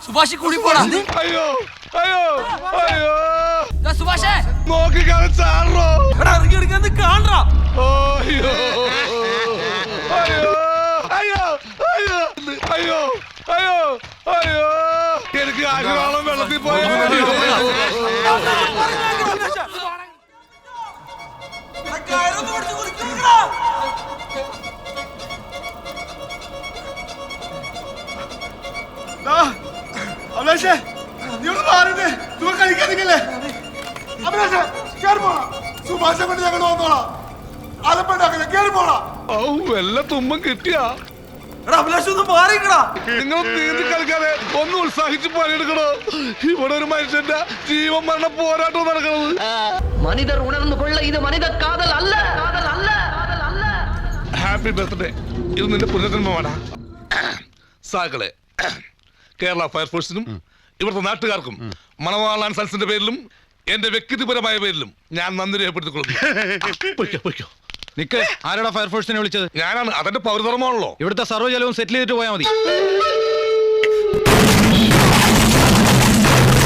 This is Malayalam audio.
സുഭാഷ് കൂടി പോടാ. അയ്യോ അയ്യോ അയ്യോ സുഭാഷേ നോക്കി കളിച്ചാറോ ഇറങ്ങി എടുക്കാൻ കാണാ. അയ്യോ അയ്യോ അയ്യോ അയ്യോ അയ്യോ അയ്യോ അയ്യോ എനിക്ക് ആഗ്രഹം വെള്ളത്തിൽ പോയി. അഭിലാഷേ നീ ഒന്ന് മാറിയത് നിങ്ങൾ കഴിക്കാതിരിക്കല്ലേ? അഭിലാഷേ കേറി പോടാ. സുഭാഷെ കൊണ്ട് ഞങ്ങൾ വന്നോളാം. അതപ്പെട്ടാക്കില്ല കേറി പോടാ. വല്ല തുമ്പം കിട്ടിയാ അഭിലാഷ് ഒന്ന് മാറിക്കടാ. നിങ്ങൾ നീന്തി കളിക്കാതെ ഒന്ന് ഉത്സാഹിച്ച് പണിയെടുക്കണോ? ഇവിടെ ഒരു മനുഷ്യന്റെ ജീവൻ മരണ പോരാട്ടം നടക്കണത്. മനിതർ ഉണർന്നു കൊള്ള ഇത് മനിത കാതൽ അല്ല. Happy birthday. ഇത് നിന്റെ പുനർജന്മമാണ്. സാക്കളെ കേരള ഫയർഫോഴ്സിനും ഇവിടുത്തെ നാട്ടുകാർക്കും മണവാളാൻ സൽസിന്റെ പേരിലും എന്റെ വ്യക്തിപരമായ പേരിലും ഞാൻ നന്ദി രേഖപ്പെടുത്തിക്കൊള്ളുന്നു. നിക്ക്, ആരാടാ ഫയർഫോഴ്സിനെ വിളിച്ചത്? ഞാനാണ്. അതെന്റെ പൗരധർമ്മമാണല്ലോ. ഇവിടുത്തെ സർവ്വ ജലവും സെറ്റിൽ ചെയ്തിട്ട് പോയാൽ മതി.